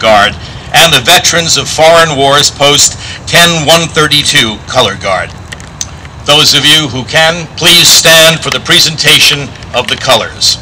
Guard and the Veterans of Foreign Wars Post 10132 Color Guard. Those of you who can, please stand for the presentation of the colors.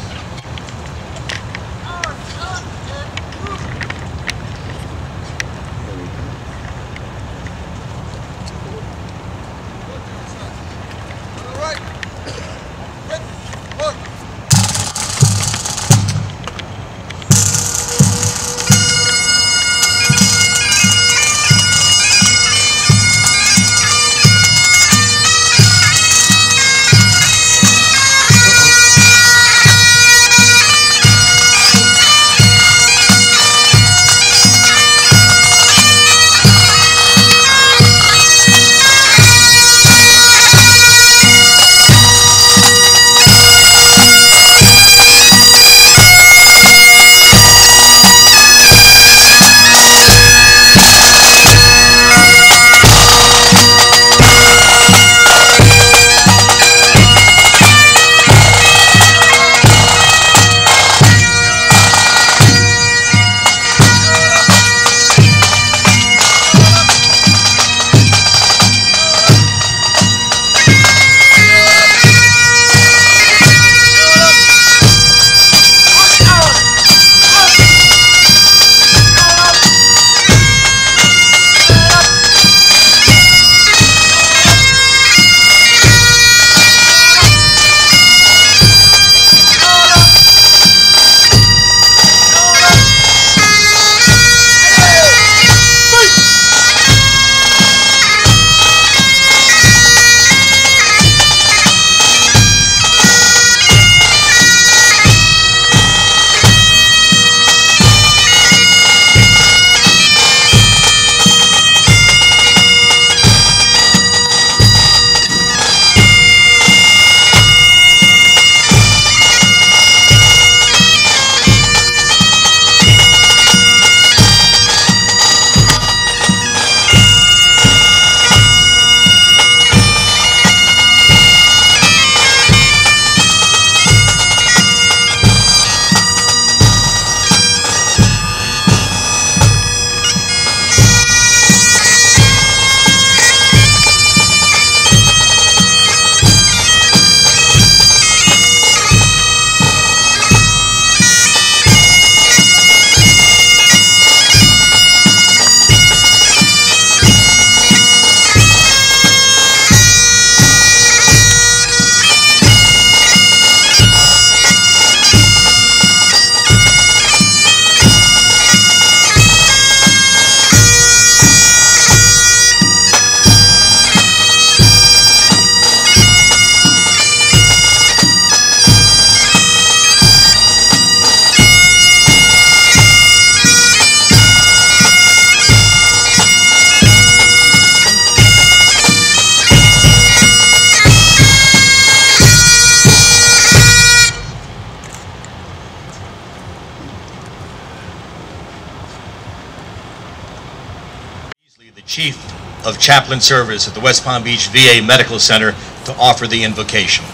The Chief of Chaplain Service at the West Palm Beach VA Medical Center to offer the invocation.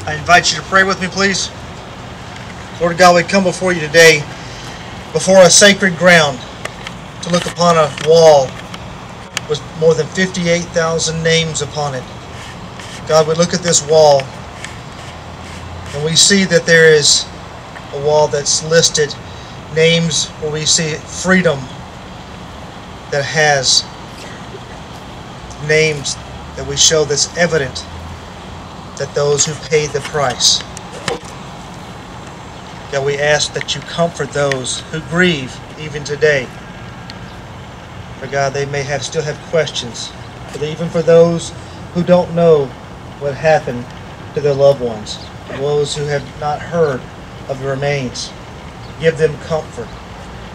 I invite you to pray with me, please. Lord God, we come before you today, before a sacred ground, to look upon a wall with more than 58,000 names upon it. God, we look at this wall, and we see that there is a wall that's listed names where we see freedom that has names that we show that's evident that those who paid the price. God, we ask that you comfort those who grieve even today. For God, they may still have questions. But even for those who don't know what happened to their loved ones, those who have not heard of the remains, give them comfort.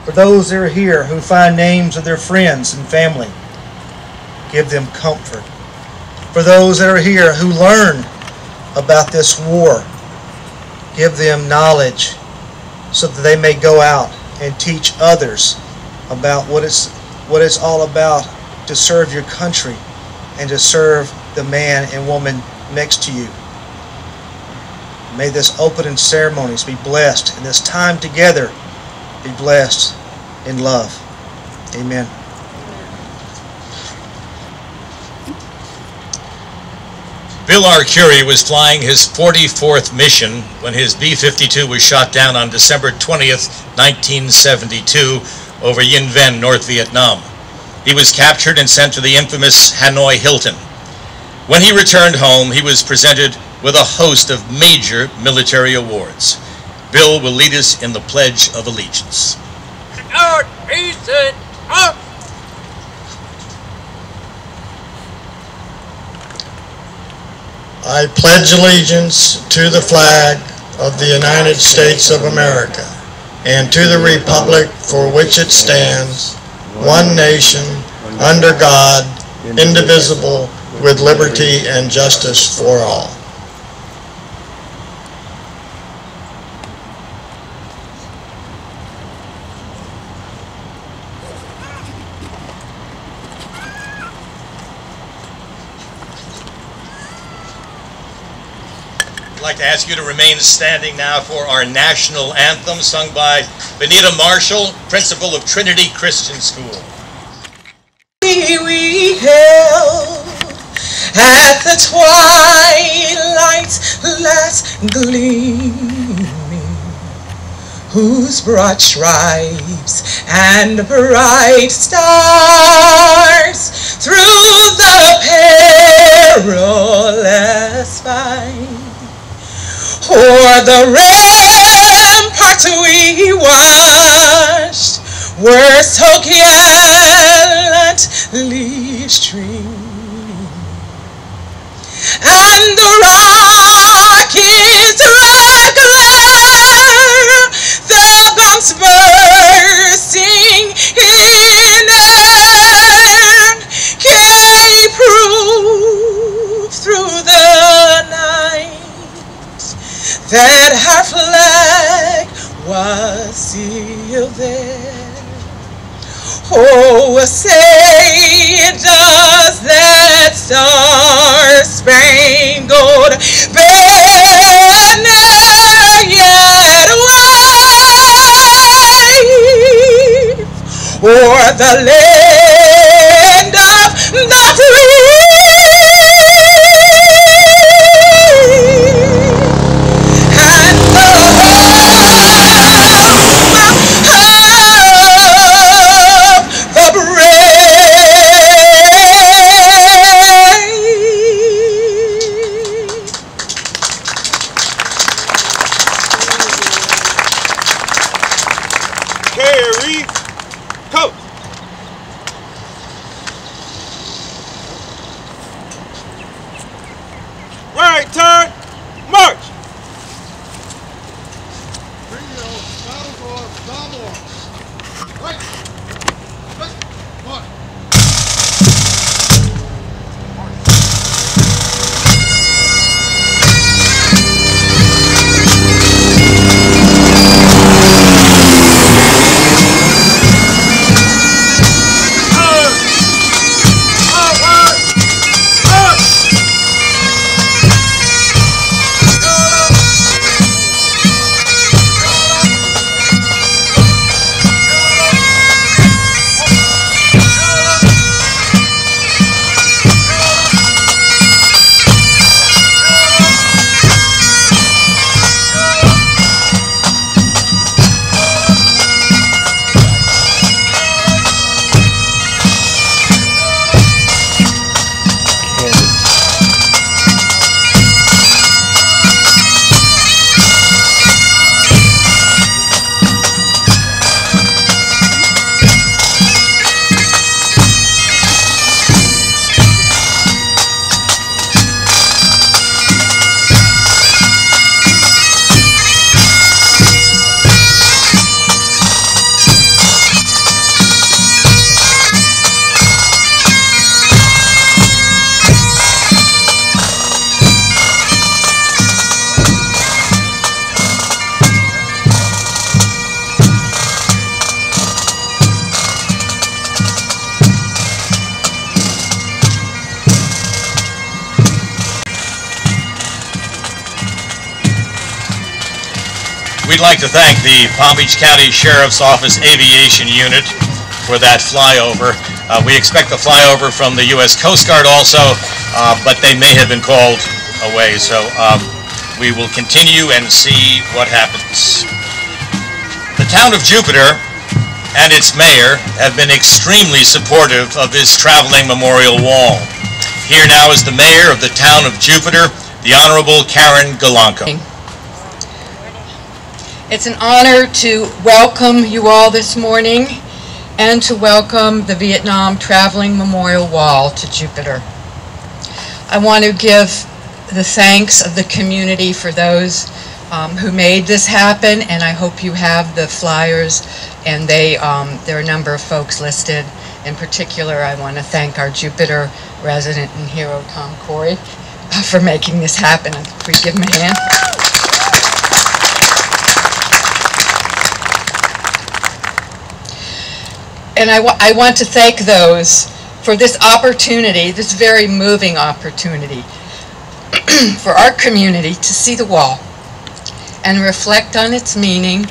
For those that are here who find names of their friends and family, give them comfort. For those that are here who learn about this war, give them knowledge so that they may go out and teach others about what it's all about to serve your country and to serve the man and woman next to you. May this opening ceremonies be blessed, and this time together be blessed in love. Amen. Bill Arcuri was flying his 44th mission when his B-52 was shot down on December 20th, 1972 over Yin Ven, North Vietnam. He was captured and sent to the infamous Hanoi Hilton. When he returned home, he was presented with a host of major military awards. Bill will lead us in the Pledge of Allegiance. Out, peace, and up! I pledge allegiance to the flag of the United States of America and to the republic for which it stands, one nation, under God, indivisible, with liberty and justice for all. I'd like to ask you to remain standing now for our national anthem sung by Benita Marshall, principal of Trinity Christian School. We hail at the twilight's last gleaming, whose broad stripes and bright stars through the perilous fight o'er the ramparts we watched were so gallantly streamed, and the rockets regular, the guns bursting in air, gave proof through the night that our flag was still there. Oh, say does that star-spangled banner yet wave o'er the land of the free, and the Carry, coast. we'd like to thank the Palm Beach County Sheriff's Office Aviation Unit for that flyover. We expect the flyover from the U.S. Coast Guard also, but they may have been called away, so we will continue and see what happens. The town of Jupiter and its mayor have been extremely supportive of this traveling memorial wall. Here now is the mayor of the town of Jupiter, the Honorable Karen Galanco. It's an honor to welcome you all this morning and to welcome the Vietnam Traveling Memorial Wall to Jupiter. I want to give the thanks of the community for those who made this happen, and I hope you have the flyers, and there are a number of folks listed. In particular, I want to thank our Jupiter resident and hero, Tom Corey, for making this happen. If we give him a hand. And I want to thank those for this opportunity, this very moving opportunity, for our community to see the wall and reflect on its meaning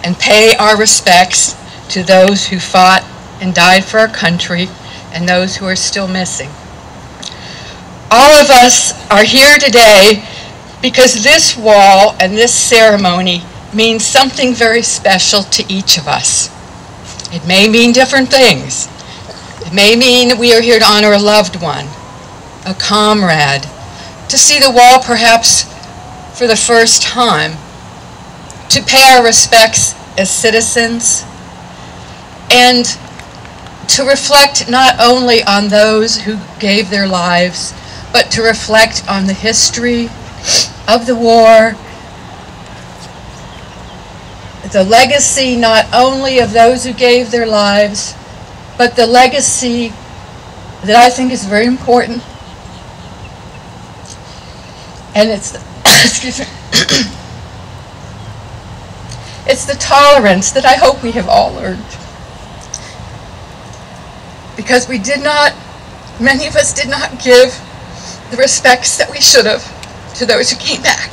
and pay our respects to those who fought and died for our country and those who are still missing. All of us are here today because this wall and this ceremony means something very special to each of us. It may mean different things. It may mean we are here to honor a loved one, a comrade, to see the wall perhaps for the first time, to pay our respects as citizens, and to reflect not only on those who gave their lives, but to reflect on the history of the war, the legacy not only of those who gave their lives, but the legacy that I think is very important. And it's the, excuse me, it's the tolerance that I hope we have all learned. Because we did not, many of us did not give the respects that we should have to those who came back.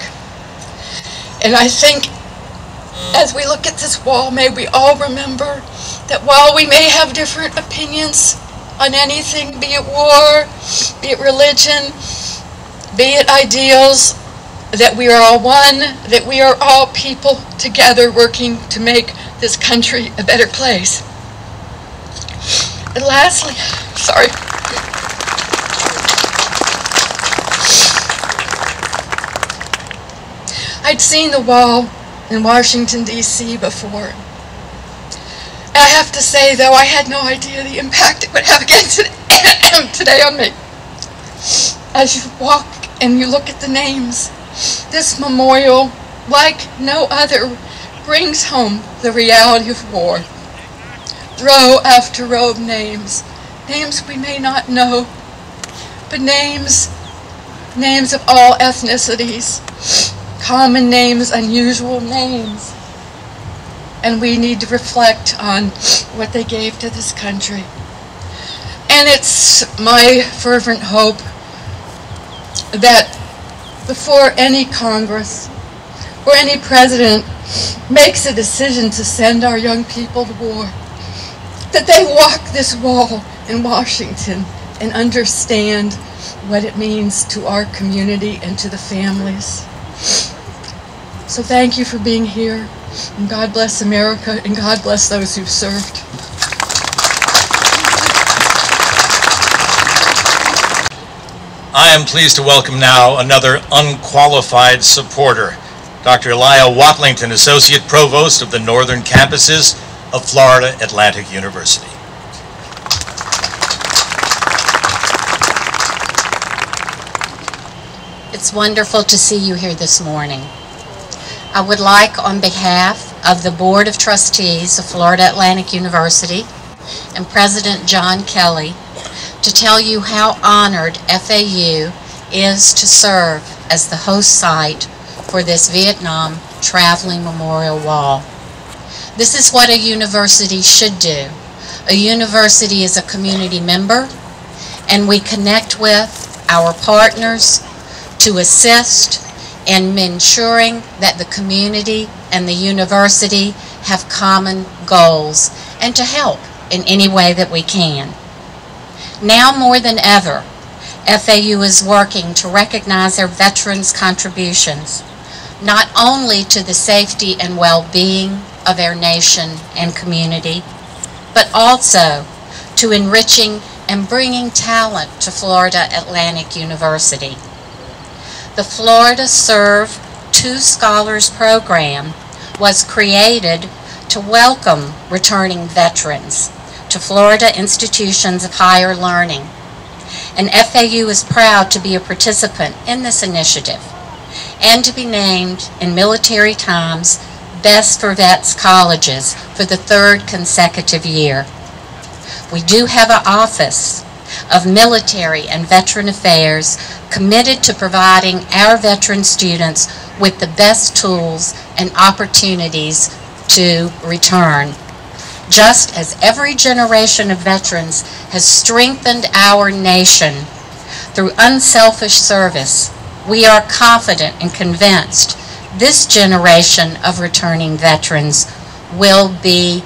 And I think as we look at this wall, may we all remember that while we may have different opinions on anything, be it war, be it religion, be it ideals, that we are all one, that we are all people together working to make this country a better place. And lastly, sorry. I'd seen the wall in Washington, D.C. before. And I have to say, though, I had no idea the impact it would have again today on me. As you walk and you look at the names, this memorial, like no other, brings home the reality of war. Row after row of names, names we may not know, but names of all ethnicities, common names, unusual names. And we need to reflect on what they gave to this country. And it's my fervent hope that before any Congress or any president makes a decision to send our young people to war, that they walk this wall in Washington and understand what it means to our community and to the families. So thank you for being here, and God bless America, and God bless those who've served. I am pleased to welcome now another unqualified supporter, Dr. Elia Watlington, Associate Provost of the Northern Campuses of Florida Atlantic University. It's wonderful to see you here this morning. I would like, on behalf of the Board of Trustees of Florida Atlantic University and President John Kelly, to tell you how honored FAU is to serve as the host site for this Vietnam Traveling Memorial Wall. This is what a university should do. A university is a community member, and we connect with our partners to assist in ensuring that the community and the university have common goals, and to help in any way that we can. Now more than ever, FAU is working to recognize our veterans' contributions, not only to the safety and well-being of our nation and community, but also to enriching and bringing talent to Florida Atlantic University. The Florida Serve Two Scholars program was created to welcome returning veterans to Florida institutions of higher learning. And FAU is proud to be a participant in this initiative and to be named in Military Times Best for Vets Colleges for the third consecutive year. We do have an Office of Military and Veteran Affairs committed to providing our veteran students with the best tools and opportunities to return. Just as every generation of veterans has strengthened our nation through unselfish service, we are confident and convinced this generation of returning veterans will be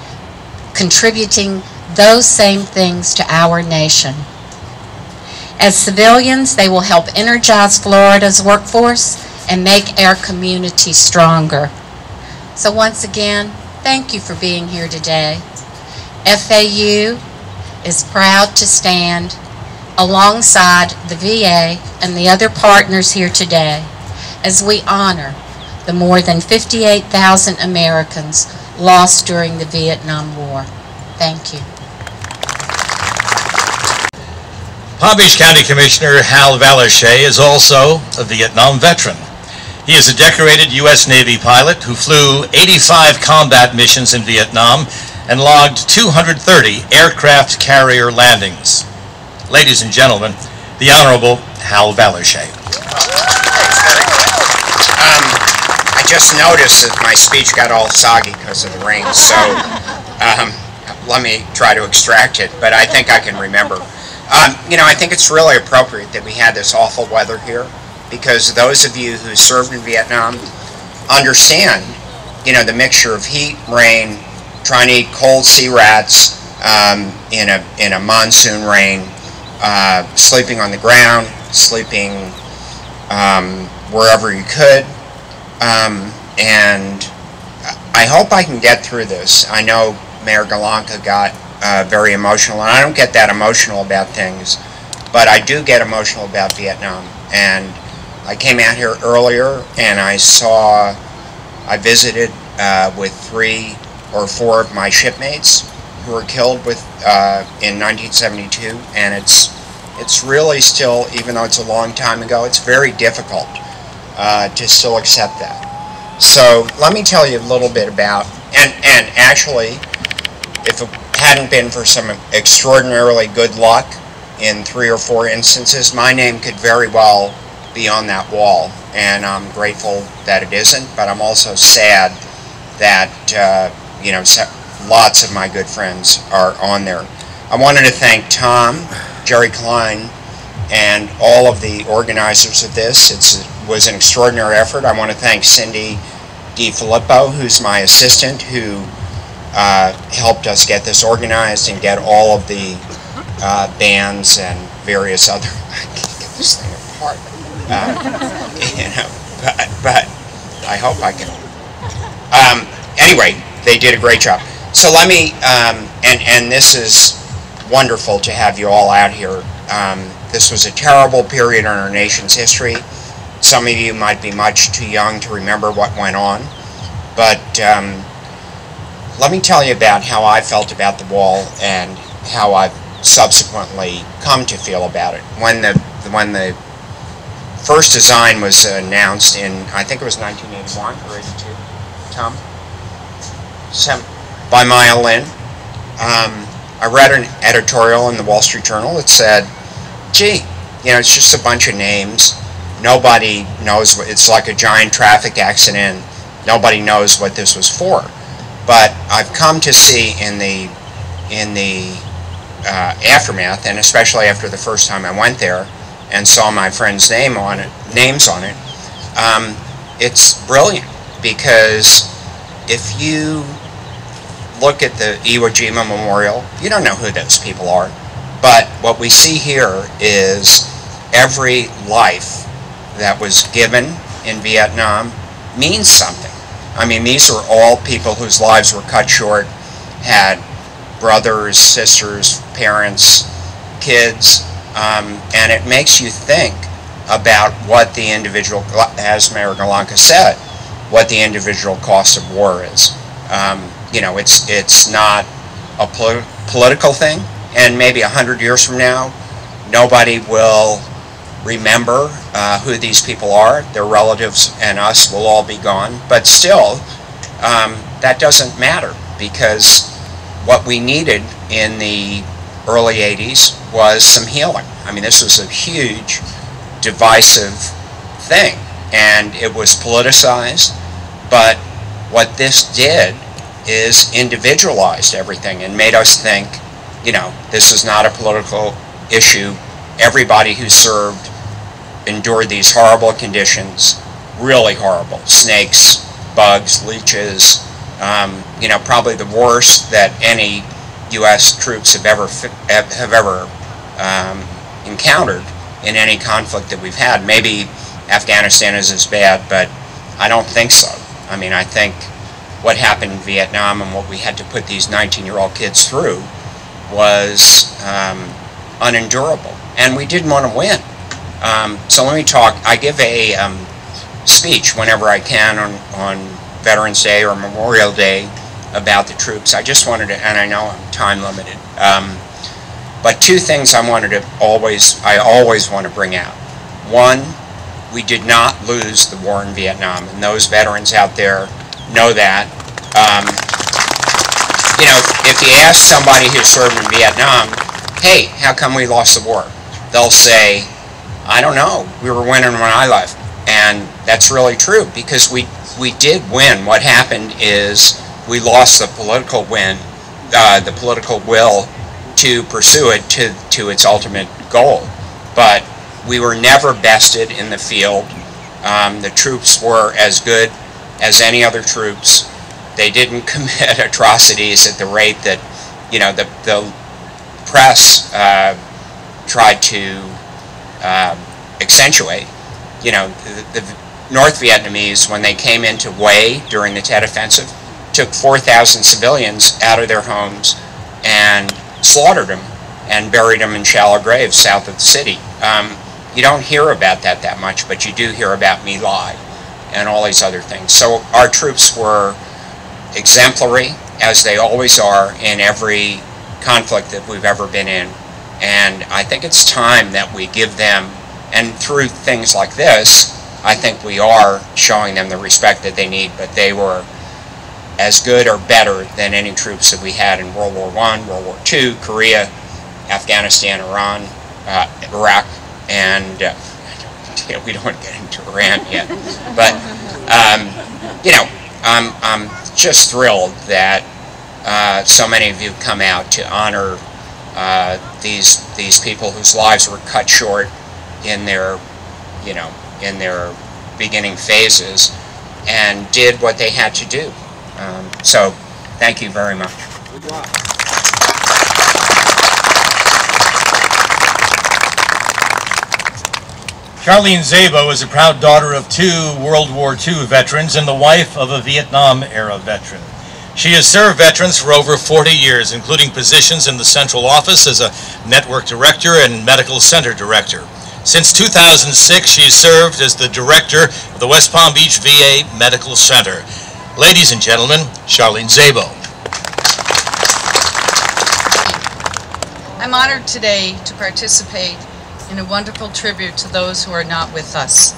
contributing those same things to our nation. As civilians, they will help energize Florida's workforce and make our community stronger. So once again, thank you for being here today. FAU is proud to stand alongside the VA and the other partners here today as we honor the more than 58,000 Americans lost during the Vietnam War. Thank you. Palm Beach County Commissioner Hal Valerche is also a Vietnam veteran. He is a decorated U.S. Navy pilot who flew 85 combat missions in Vietnam and logged 230 aircraft carrier landings. Ladies and gentlemen, the Honorable Hal Valerche. I just noticed that my speech got all soggy because of the rain, so let me try to extract it, but I think I can remember. I think it's really appropriate that we had this awful weather here, because those of you who served in Vietnam understand, the mixture of heat, rain, trying to eat cold sea rats in a monsoon rain, sleeping on the ground, sleeping wherever you could, and I hope I can get through this. I know Mayor Galanka got very emotional, and I don't get that emotional about things, but I do get emotional about Vietnam. And I came out here earlier and I visited with 3 or 4 of my shipmates who were killed in 1972, and it's really still, even though it's a long time ago, it's very difficult to still accept that. So let me tell you a little bit about, and actually, if it hadn't been for some extraordinarily good luck in 3 or 4 instances, my name could very well be on that wall, and I'm grateful that it isn't, but I'm also sad that lots of my good friends are on there. I wanted to thank Tom, Jerry Klein, and all of the organizers of this. It was an extraordinary effort. I want to thank Cindy DiFilippo, who's my assistant, who helped us get this organized and get all of the bands and various other. I can't get this thing apart. But I hope I can. Anyway, they did a great job. So let me, and this is wonderful to have you all out here. This was a terrible period in our nation's history. Some of you might be much too young to remember what went on, but let me tell you about how I felt about the wall and how I've subsequently come to feel about it. When the first design was announced in, I think it was 1981 or 82, Tom? By Maya Lin. I read an editorial in the Wall Street Journal that said, gee, it's just a bunch of names. Nobody knows what, it's like a giant traffic accident. Nobody knows what this was for. But I've come to see in the aftermath, and especially after the first time I went there and saw my friends' names on it, it's brilliant, because if you look at the Iwo Jima Memorial, you don't know who those people are. But what we see here is every life that was given in Vietnam means something. I mean, these are all people whose lives were cut short, had brothers, sisters, parents, kids, and it makes you think about what the individual, as Mayor Galanka said, what the individual cost of war is. You know, it's not a political thing, and maybe 100 years from now, nobody will remember who these people are. Their relatives and us will all be gone, but still, that doesn't matter, because what we needed in the early 80s was some healing. I mean, this was a huge, divisive thing, and it was politicized, but what this did is individualized everything and made us think, you know, this is not a political issue. Everybody who served endured these horrible conditions, really horrible. Snakes, bugs, leeches, you know, probably the worst that any U.S. troops have ever encountered in any conflict that we've had. Maybe Afghanistan is as bad, but I don't think so. I mean, I think what happened in Vietnam and what we had to put these 19-year-old kids through was unendurable, and we didn't want to win. So let me talk. I give a speech whenever I can on Veterans Day or Memorial Day about the troops. I just wanted to, and I know I'm time limited, but two things I always want to bring out. One, we did not lose the war in Vietnam, and those veterans out there know that. You know, if you ask somebody who served in Vietnam, hey, how come we lost the war? They'll say, I don't know, we were winning when I left. And that's really true, because we did win. What happened is we lost the political the political will to pursue it to its ultimate goal. But we were never bested in the field. The troops were as good as any other troops. They didn't commit atrocities at the rate that, you know, the press tried to accentuate. You know, the North Vietnamese, when they came into Hue during the Tet Offensive, took 4,000 civilians out of their homes and slaughtered them and buried them in shallow graves south of the city. You don't hear about that much, but you do hear about My Lai and all these other things. So our troops were exemplary, as they always are in every conflict that we've ever been in. And I think it's time that we give them, and through things like this, I think we are showing them the respect that they need, but they were as good or better than any troops that we had in World War I, World War II, Korea, Afghanistan, Iran, Iraq, and we don't want to get into Iran yet. But, you know, I'm just thrilled that so many of you come out to honor these people whose lives were cut short in their, you know, in their beginning phases, and did what they had to do. So, thank you very much. Charlene Szabo is a proud daughter of 2 World War II veterans and the wife of a Vietnam-era veteran. She has served veterans for over 40 years, including positions in the central office as a network director and medical center director. Since 2006, she has served as the director of the West Palm Beach VA Medical Center. Ladies and gentlemen, Charlene Szabo. I'm honored today to participate in a wonderful tribute to those who are not with us.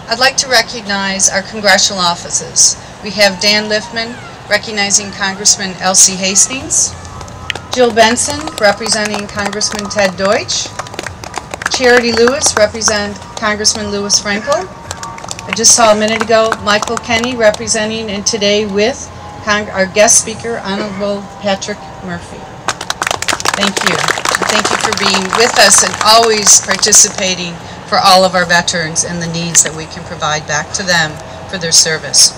I'd like to recognize our congressional offices. We have Dan Liffman recognizing Congressman Elsie Hastings, Jill Benson representing Congressman Ted Deutsch, Charity Lewis represent Congressman Louis Frankel. I just saw a minute ago Michael Kenny representing, and today with our guest speaker, Honorable Patrick Murphy. Thank you. Thank you for being with us and always participating for all of our veterans and the needs that we can provide back to them for their service.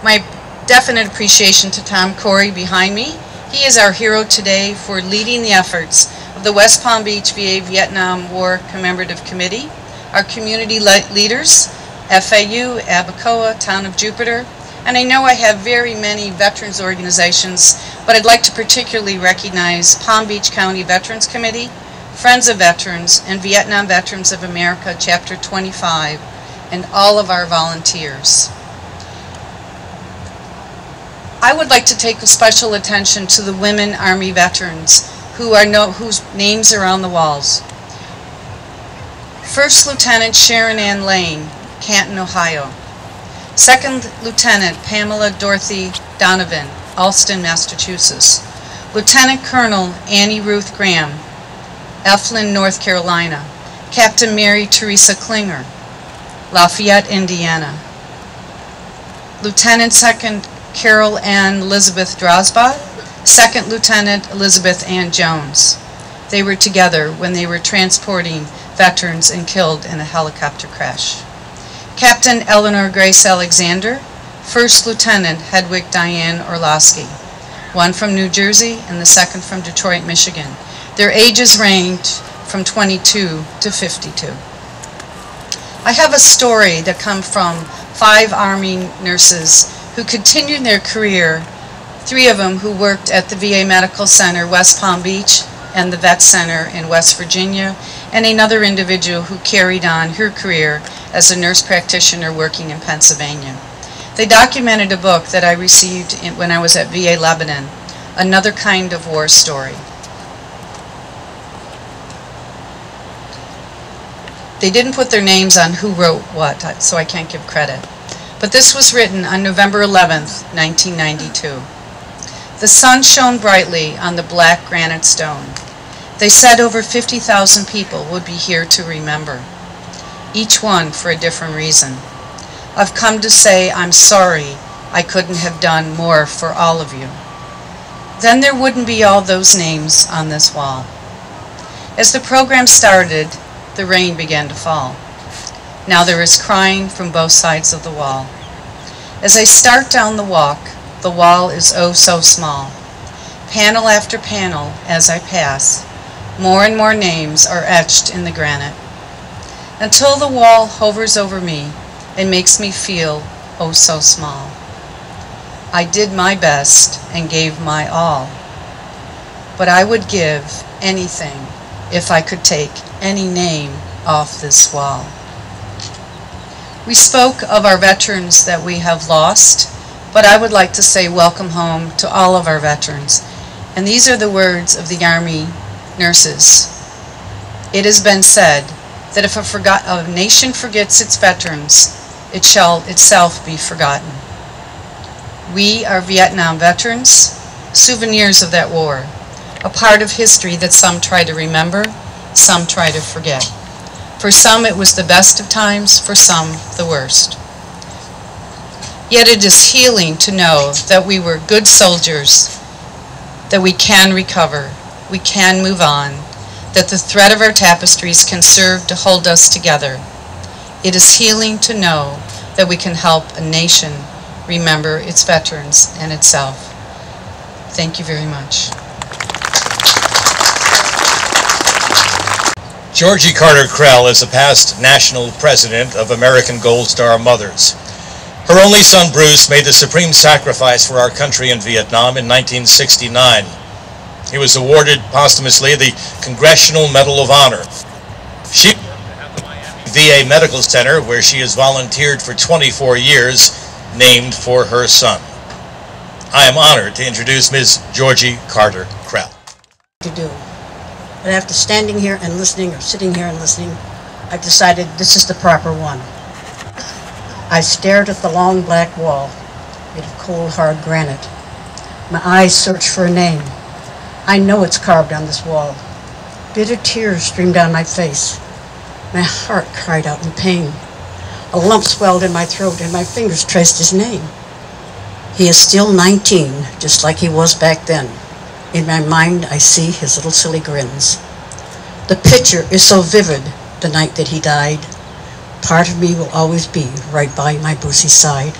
My definite appreciation to Tom Corey behind me. He is our hero today for leading the efforts of the West Palm Beach VA Vietnam War Commemorative Committee, our community leaders, FAU, Abacoa, Town of Jupiter, and I know I have very many veterans organizations, but I'd like to particularly recognize Palm Beach County Veterans Committee, Friends of Veterans, and Vietnam Veterans of America, Chapter 25, and all of our volunteers. I would like to take special attention to the women Army veterans whose names are on the walls. First Lieutenant Sharon Ann Lane, Canton, Ohio. Second Lieutenant Pamela Dorothy Donovan, Alston, Massachusetts. Lieutenant Colonel Annie Ruth Graham, Eflin, North Carolina. Captain Mary Teresa Klinger, Lafayette, Indiana. Lieutenant Second Carol Ann Elizabeth Drosbach, Second Lieutenant Elizabeth Ann Jones. They were together when they were transporting veterans and killed in a helicopter crash. Captain Eleanor Grace Alexander, First Lieutenant Hedwig Diane Orlowski, one from New Jersey and the second from Detroit, Michigan. Their ages ranged from 22 to 52. I have a story that comes from 5 Army nurses who continued their career, 3 of them who worked at the VA Medical Center, West Palm Beach, and the Vet Center in West Virginia, and another individual who carried on her career as a nurse practitioner working in Pennsylvania. They documented a book that I received when I was at VA Lebanon, Another Kind of War Story. They didn't put their names on who wrote what, so I can't give credit. But this was written on November 11th, 1992. The sun shone brightly on the black granite stone. They said over 50,000 people would be here to remember, each one for a different reason. I've come to say I'm sorry I couldn't have done more for all of you. Then there wouldn't be all those names on this wall. As the program started, the rain began to fall. Now there is crying from both sides of the wall. As I start down the wall is oh so small. Panel after panel, as I pass, more and more names are etched in the granite, until the wall hovers over me and makes me feel oh so small. I did my best and gave my all, but I would give anything if I could take any name off this wall. We spoke of our veterans that we have lost, but I would like to say welcome home to all of our veterans. And these are the words of the Army nurses. It has been said that if a nation forgets its veterans, it shall itself be forgotten. We are Vietnam veterans, souvenirs of that war, a part of history that some try to remember, some try to forget. For some it was the best of times, for some the worst. Yet it is healing to know that we were good soldiers, that we can recover, we can move on, that the thread of our tapestries can serve to hold us together. It is healing to know that we can help a nation remember its veterans and itself. Thank you very much. Georgie Carter Krell is a past national president of American Gold Star Mothers. Her only son, Bruce, made the supreme sacrifice for our country in Vietnam in 1969. He was awarded posthumously the Congressional Medal of Honor. She worked at the Miami VA Medical Center, where she has volunteered for 24 years, named for her son. I am honored to introduce Ms. Georgie Carter Krell. To do. But after standing here and listening, or sitting here and listening, I've decided this is the proper one. I stared at the long black wall, made of cold, hard granite. My eyes searched for a name. I know it's carved on this wall. Bitter tears streamed down my face. My heart cried out in pain. A lump swelled in my throat and my fingers traced his name. He is still 19, just like he was back then. In my mind, I see his little silly grins. The picture is so vivid, the night that he died. Part of me will always be right by my Brucey's side.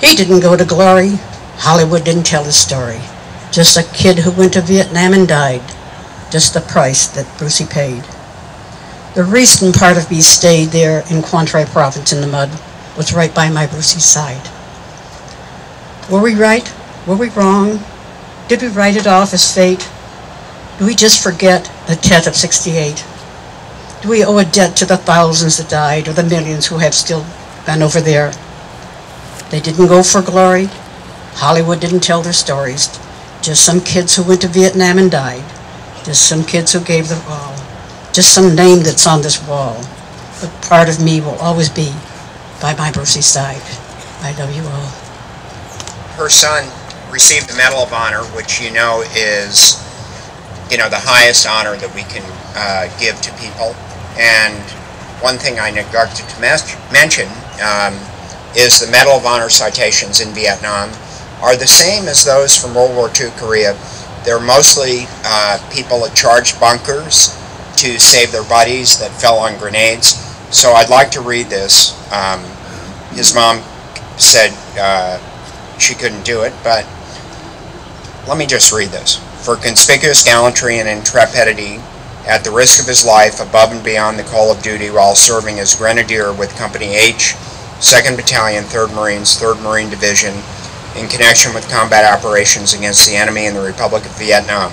He didn't go to glory. Hollywood didn't tell his story. Just a kid who went to Vietnam and died. Just the price that Brucey paid. The reason part of me stayed there in Quang Tri province in the mud was right by my Brucey's side. Were we right? Were we wrong? Did we write it off as fate? Do we just forget the Tet of '68? Do we owe a debt to the thousands that died or the millions who have still been over there? They didn't go for glory. Hollywood didn't tell their stories. Just some kids who went to Vietnam and died. Just some kids who gave their all. Just some name that's on this wall. But part of me will always be by my Brucey's side. I love you all. Her son received the Medal of Honor, which is, the highest honor that we can give to people. And one thing I neglected to mention is the Medal of Honor citations in Vietnam are the same as those from World War II Korea. They're mostly people at charged bunkers to save their buddies that fell on grenades. So I'd like to read this. His mom said she couldn't do it, but let me just read this. For conspicuous gallantry and intrepidity, at the risk of his life, above and beyond the call of duty while serving as Grenadier with Company H, 2nd Battalion, 3rd Marines, 3rd Marine Division, in connection with combat operations against the enemy in the Republic of Vietnam.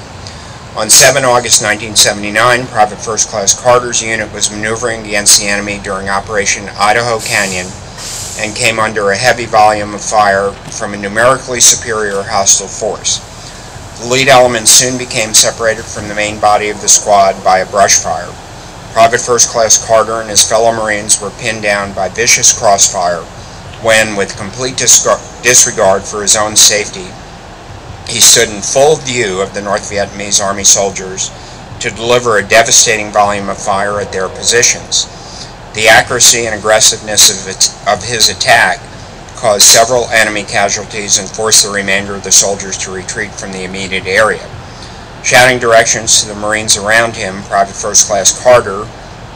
On 7 August 1979, Private First Class Carter's unit was maneuvering against the enemy during Operation Idaho Canyon and came under a heavy volume of fire from a numerically superior hostile force. The lead element soon became separated from the main body of the squad by a brush fire. Private First Class Carter and his fellow Marines were pinned down by vicious crossfire when, with complete disregard for his own safety, he stood in full view of the North Vietnamese Army soldiers to deliver a devastating volume of fire at their positions. The accuracy and aggressiveness of his attack caused several enemy casualties and forced the remainder of the soldiers to retreat from the immediate area. Shouting directions to the Marines around him, Private First Class Carter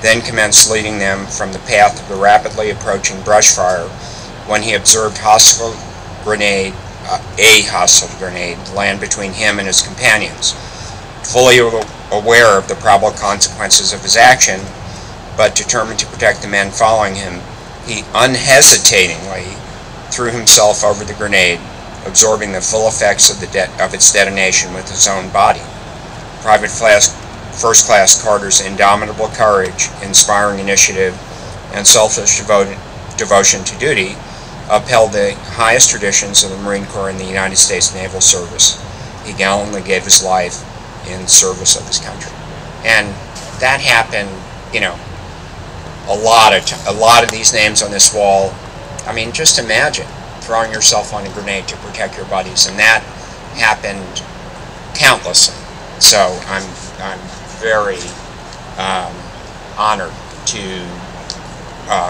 then commenced leading them from the path of the rapidly approaching brush fire when he observed a hostile grenade land between him and his companions. Fully aware of the probable consequences of his action, but determined to protect the men following him, he unhesitatingly threw himself over the grenade, absorbing the full effects of its detonation with his own body. Private First Class Carter's indomitable courage, inspiring initiative, and selfless devotion to duty upheld the highest traditions of the Marine Corps in the United States Naval Service. He gallantly gave his life in service of his country. And that happened, a lot of these names on this wall. I mean, just imagine throwing yourself on a grenade to protect your buddies, and that happened countlessly. So I'm very honored to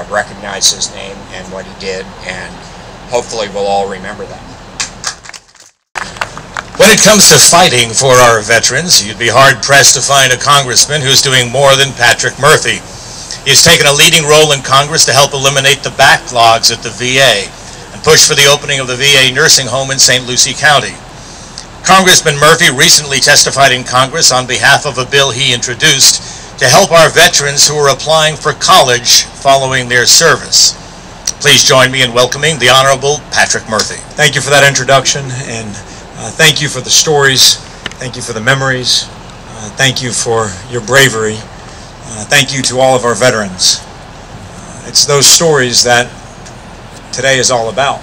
recognize his name and what he did, and hopefully we'll all remember that. When it comes to fighting for our veterans, you'd be hard-pressed to find a congressman who's doing more than Patrick Murphy. He's taken a leading role in Congress to help eliminate the backlogs at the VA and push for the opening of the VA nursing home in St. Lucie County. Congressman Murphy recently testified in Congress on behalf of a bill he introduced to help our veterans who are applying for college following their service. Please join me in welcoming the Honorable Patrick Murphy. Thank you for that introduction, and thank you for the stories, thank you for the memories, thank you for your bravery, thank you to all of our veterans. It's those stories that today is all about,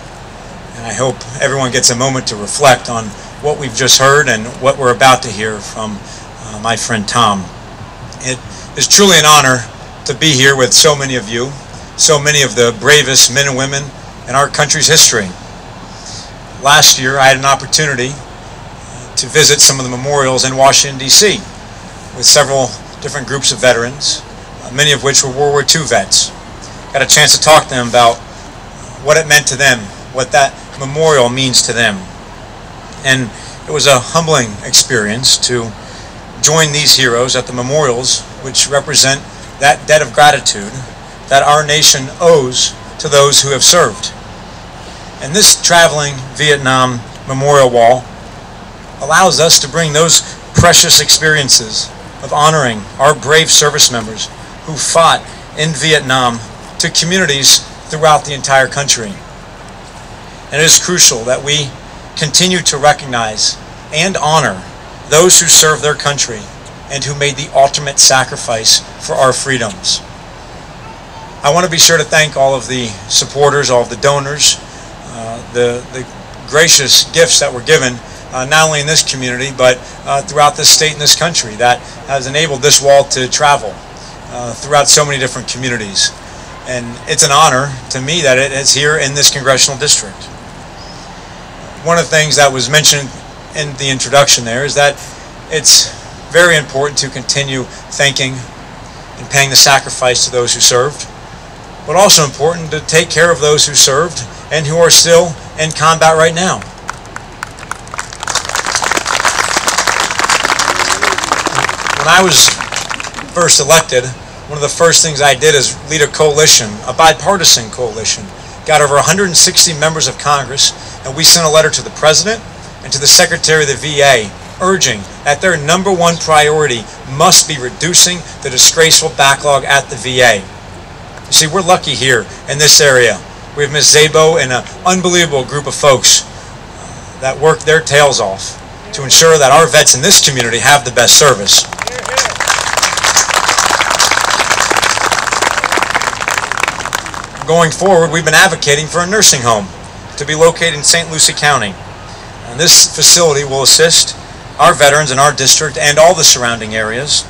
and I hope everyone gets a moment to reflect on what we've just heard and what we're about to hear from my friend Tom. It is truly an honor to be here with so many of you, so many of the bravest men and women in our country's history. Last year I had an opportunity to visit some of the memorials in Washington, D.C. with several different groups of veterans, many of which were World War II vets. Got a chance to talk to them about what it meant to them, what that memorial means to them. And it was a humbling experience to join these heroes at the memorials, which represent that debt of gratitude that our nation owes to those who have served. And this traveling Vietnam Memorial Wall allows us to bring those precious experiences of honoring our brave service members who fought in Vietnam to communities throughout the entire country. And it is crucial that we continue to recognize and honor those who serve their country and who made the ultimate sacrifice for our freedoms. I want to be sure to thank all of the supporters, all of the donors, the gracious gifts that were given, not only in this community, but throughout this state and this country, that has enabled this wall to travel throughout so many different communities. And it's an honor to me that it is here in this congressional district. One of the things that was mentioned in the introduction there is that it's very important to continue thanking and paying the sacrifice to those who served, but also important to take care of those who served and who are still in combat right now. When I was first elected, one of the first things I did is lead a coalition, a bipartisan coalition. Got over 160 members of Congress, and we sent a letter to the President and to the Secretary of the VA urging that their #1 priority must be reducing the disgraceful backlog at the VA. You see, we're lucky here in this area. We have Ms. Zabo and an unbelievable group of folks that work their tails off to ensure that our vets in this community have the best service. Going forward, we've been advocating for a nursing home to be located in St. Lucie County. And this facility will assist our veterans in our district and all the surrounding areas,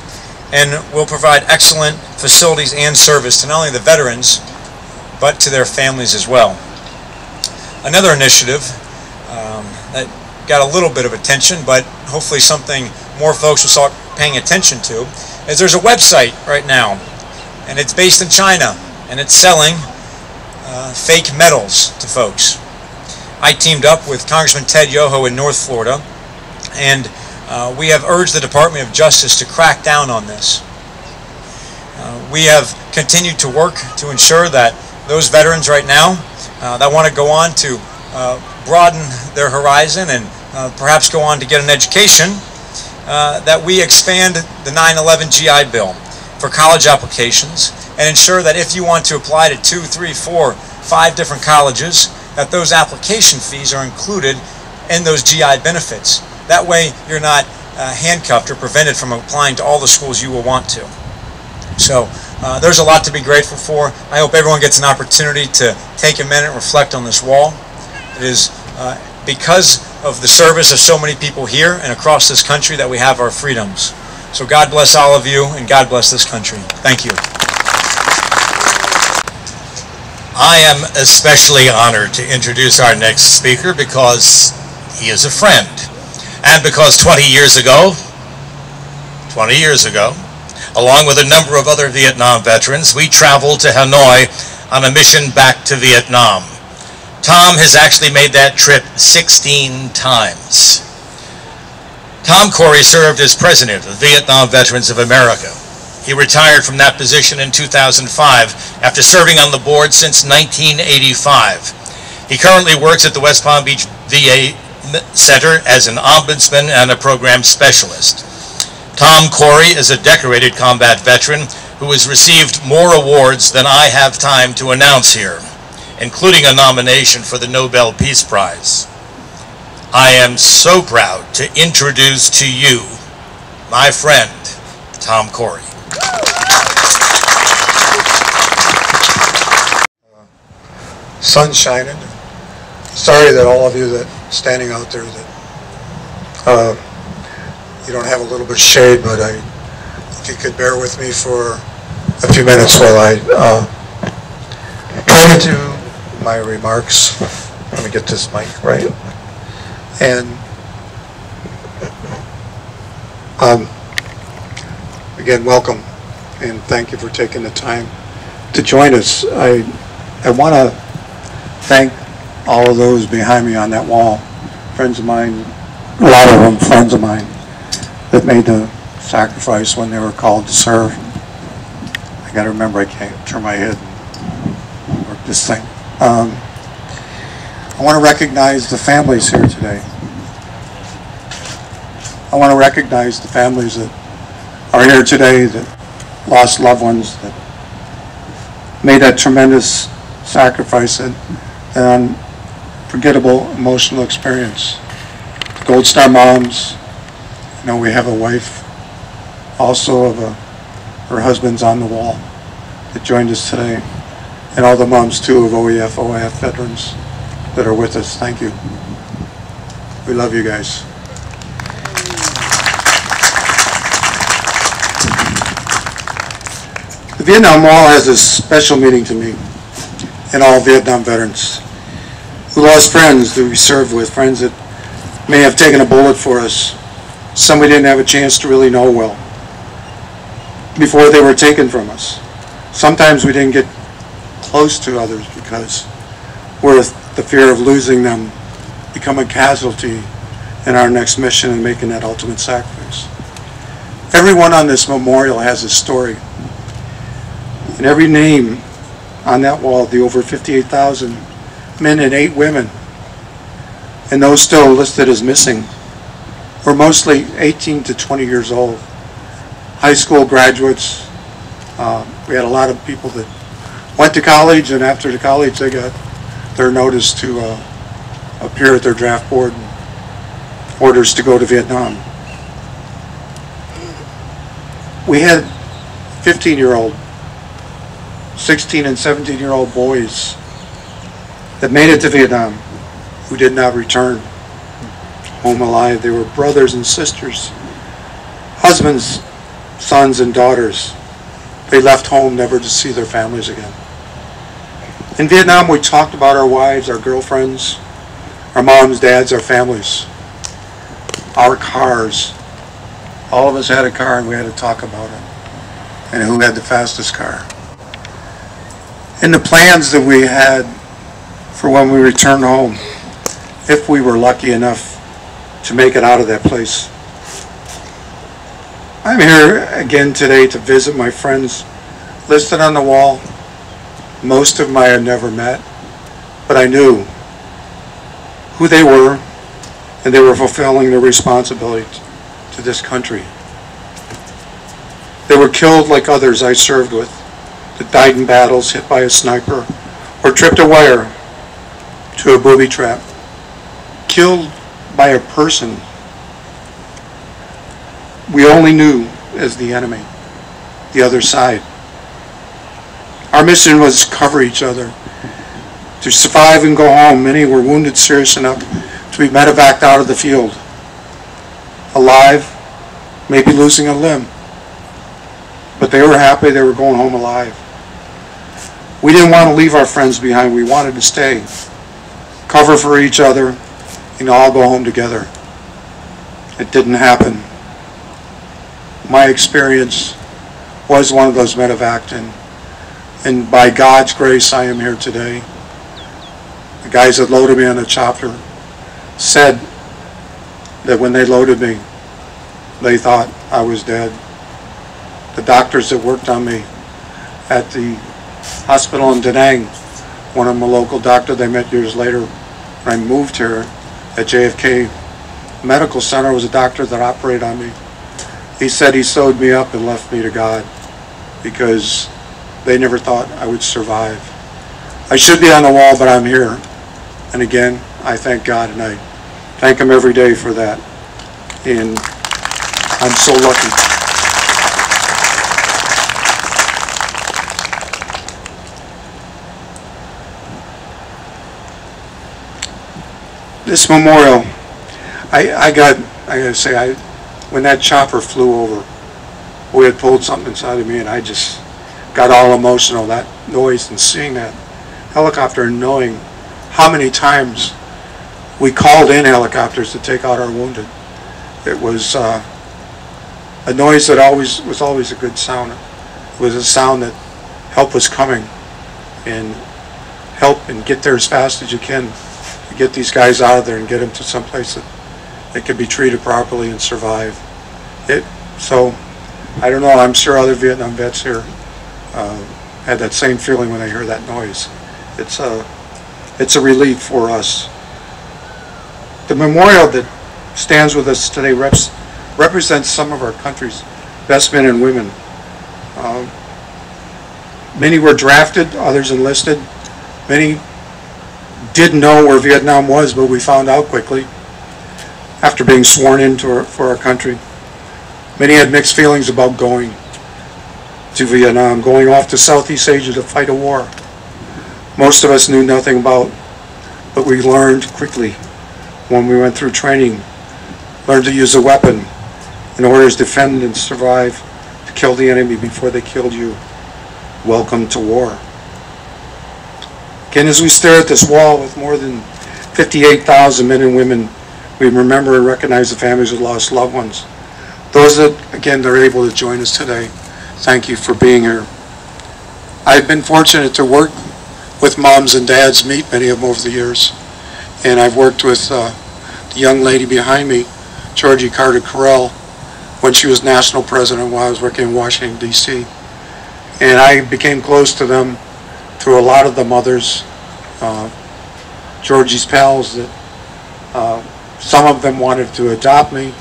and will provide excellent facilities and service to not only the veterans, but to their families as well. Another initiative that got a little bit of attention, but hopefully something more folks will start paying attention to, is there's a website right now, and it's based in China, and it's selling fake medals to folks. I teamed up with Congressman Ted Yoho in North Florida, and we have urged the Department of Justice to crack down on this. We have continued to work to ensure that those veterans right now that want to go on to broaden their horizon and perhaps go on to get an education, that we expand the 9/11 GI Bill for college applications and ensure that if you want to apply to 2, 3, 4, 5 different colleges, that those application fees are included in those GI benefits. That way you're not handcuffed or prevented from applying to all the schools you will want to. So there's a lot to be grateful for. I hope everyone gets an opportunity to take a minute and reflect on this wall. It is because of the service of so many people here and across this country that we have our freedoms. So God bless all of you, and God bless this country. Thank you. I am especially honored to introduce our next speaker because he is a friend, and because 20 years ago, along with a number of other Vietnam veterans, we traveled to Hanoi on a mission back to Vietnam. Tom has actually made that trip 16 times. Tom Corey served as president of Vietnam Veterans of America. He retired from that position in 2005 after serving on the board since 1985. He currently works at the West Palm Beach VA Center as an ombudsman and a program specialist. Tom Corey is a decorated combat veteran who has received more awards than I have time to announce here, including a nomination for the Nobel Peace Prize. I am so proud to introduce to you my friend, Tom Corey. Sun shining. Sorry that all of you that standing out there that you don't have a little bit of shade, but if you could bear with me for a few minutes while I come to my remarks. Let me get this mic right. And again, welcome, and thank you for taking the time to join us. I want to thank all of those behind me on that wall, friends of mine, a lot of them friends of mine, that made the sacrifice when they were called to serve. I I got to remember I can't turn my head and work this thing. I want to recognize the families here today. I want to recognize the families that are here today that lost loved ones, that made that tremendous sacrifice and an unforgettable emotional experience. The Gold Star moms, you know, we have a wife also of her husband's on the wall that joined us today, and all the moms too of OEF, OIF veterans that are with us. Thank you. We love you guys. The Vietnam Wall has a special meaning to me and all Vietnam veterans who lost friends that we served with, friends that may have taken a bullet for us, some we didn't have a chance to really know well before they were taken from us. Sometimes we didn't get close to others because we're the fear of losing them, become a casualty in our next mission and making that ultimate sacrifice. Everyone on this memorial has a story. And every name on that wall, the over 58,000 men and 8 women, and those still listed as missing, were mostly 18 to 20 years old. High school graduates. We had a lot of people that went to college, and after the college they got their notice to appear at their draft board and orders to go to Vietnam. We had 15-year-old, 16 and 17-year-old boys that made it to Vietnam who did not return home alive. They were brothers and sisters, husbands, sons and daughters. They left home never to see their families again. In Vietnam, we talked about our wives, our girlfriends, our moms, dads, our families, our cars. All of us had a car and we had to talk about it, and who had the fastest car. And the plans that we had for when we returned home, if we were lucky enough to make it out of that place. I'm here again today to visit my friends listed on the wall. Most of them I had never met, but I knew who they were, and they were fulfilling their responsibility to this country. They were killed like others I served with, that died in battles, hit by a sniper, or tripped a wire to a booby trap. Killed by a person we only knew as the enemy, the other side. Our mission was to cover each other, to survive and go home. Many were wounded serious enough to be medevaced out of the field, alive, maybe losing a limb. But they were happy they were going home alive. We didn't want to leave our friends behind. We wanted to stay, cover for each other, and all go home together. It didn't happen. My experience was one of those medevac, and by God's grace I am here today. The guys that loaded me on the chopper said that when they loaded me, they thought I was dead. The doctors that worked on me at the hospital in Da Nang, one of them a local doctor they met years later when I moved here at JFK Medical Center, was a doctor that operated on me. He said he sewed me up and left me to God because they never thought I would survive. I should be on the wall, but I'm here. And again, I thank God, and I thank Him every day for that. And I'm so lucky. This memorial, I gotta say, when that chopper flew over, we had pulled something inside of me, and I just got all emotional. That noise and seeing that helicopter and knowing how many times we called in helicopters to take out our wounded. It was a noise that was always a good sound. It was a sound that help was coming, and help and get there as fast as you can to get these guys out of there and get them to some place that they could be treated properly and survive. So, I don't know, I'm sure other Vietnam vets here had that same feeling when I heard that noise. It's a relief for us. The memorial that stands with us today represents some of our country's best men and women. Many were drafted, others enlisted. Many didn't know where Vietnam was, but we found out quickly after being sworn in for our country. Many had mixed feelings about going to Vietnam, going off to Southeast Asia to fight a war most of us knew nothing about, but we learned quickly when we went through training, learned to use a weapon in order to defend and survive, to kill the enemy before they killed you. Welcome to war. Again, as we stare at this wall with more than 58,000 men and women, we remember and recognize the families who lost loved ones. Those that, again, are able to join us today, thank you for being here. I've been fortunate to work with moms and dads, meet many of them over the years. And I've worked with the young lady behind me, Georgie Carter Carell, when she was national president while I was working in Washington, D.C. And I became close to them through a lot of the mothers, Georgie's pals, that some of them wanted to adopt me,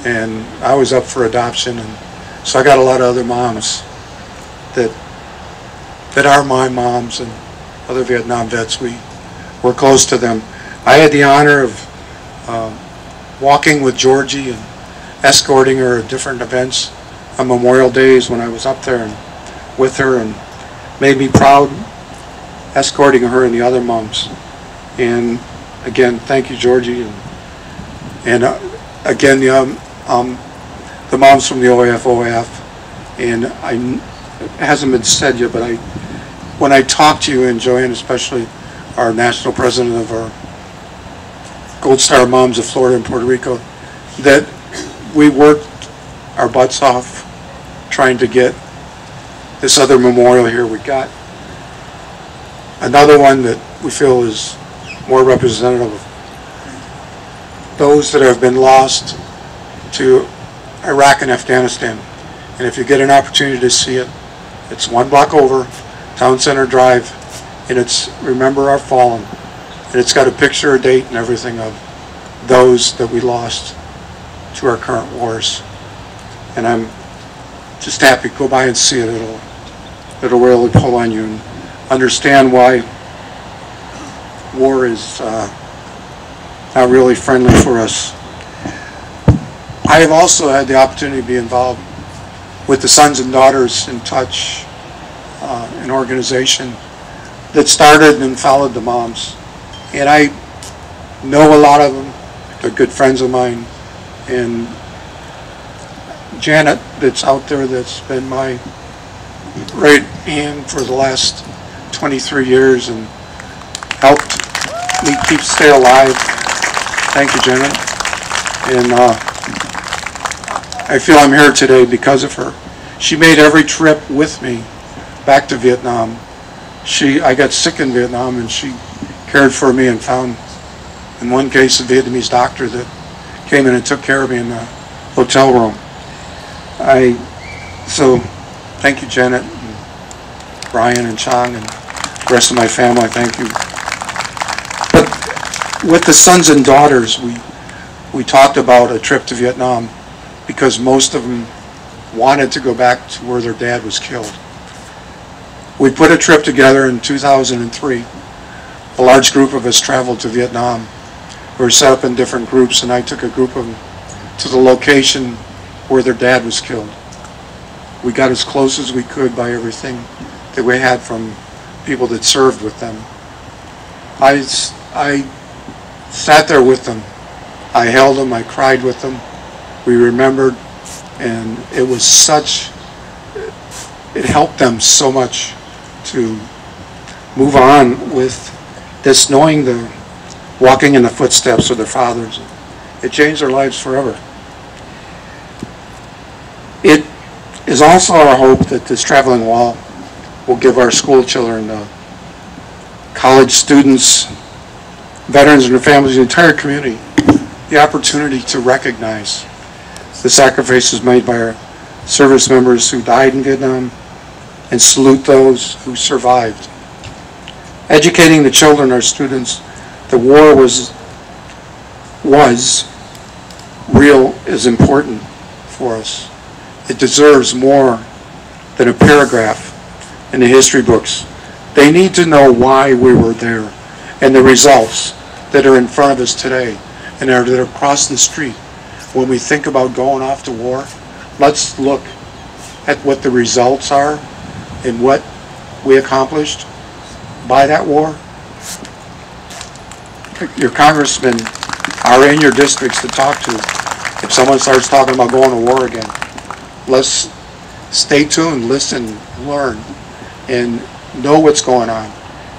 and I was up for adoption. And so I got a lot of other moms that are my moms, and other Vietnam vets. We were close to them. I had the honor of walking with Georgie and escorting her at different events on Memorial Days when I was up there and with her, and made me proud escorting her and the other moms. And again, thank you, Georgie, and again the moms from the OAF. And it hasn't been said yet, but when I talk to you, and Joanne especially, our national president of our Gold Star Moms of Florida and Puerto Rico, that we worked our butts off trying to get this other memorial here. We got another one that we feel is more representative of those that have been lost to Iraq and Afghanistan. And if you get an opportunity to see it, it's 1 block over, Town Center Drive, and it's Remember Our Fallen. And it's got a picture, a date, and everything of those that we lost to our current wars. And I'm just happy. Go by and see it. It'll really pull on you and understand why war is not really friendly for us. I have also had the opportunity to be involved with the Sons and Daughters in Touch, an organization that started and followed the moms. And I know a lot of them. They're good friends of mine. And Janet, that's out there, that's been my right hand for the last 23 years and helped me stay alive. Thank you, Janet. And I feel I'm here today because of her. She made every trip with me back to Vietnam. I got sick in Vietnam, and she cared for me and found, in one case, a Vietnamese doctor that came in and took care of me in the hotel room. So thank you, Janet, and Brian and Chong, and the rest of my family. Thank you. But with the Sons and Daughters, we talked about a trip to Vietnam because most of them wanted to go back to where their dad was killed. We put a trip together in 2003. A large group of us traveled to Vietnam. We were set up in different groups, and I took a group of them to the location where their dad was killed. We got as close as we could by everything that we had from people that served with them. I sat there with them. I held them, I cried with them. We remembered, and it was it helped them so much to move on with this, knowing walking in the footsteps of their fathers. It changed their lives forever. It is also our hope that this traveling wall will give our school children, college students, veterans and their families, the entire community, the opportunity to recognize the sacrifices made by our service members who died in Vietnam, and salute those who survived. Educating the children, our students, the war was real is important for us. It deserves more than a paragraph in the history books. They need to know why we were there and the results that are in front of us today and that are across the street. When we think about going off to war, let's look at what the results are and what we accomplished by that war. Your congressmen are in your districts to talk to if someone starts talking about going to war again. Let's stay tuned, listen, learn, and know what's going on.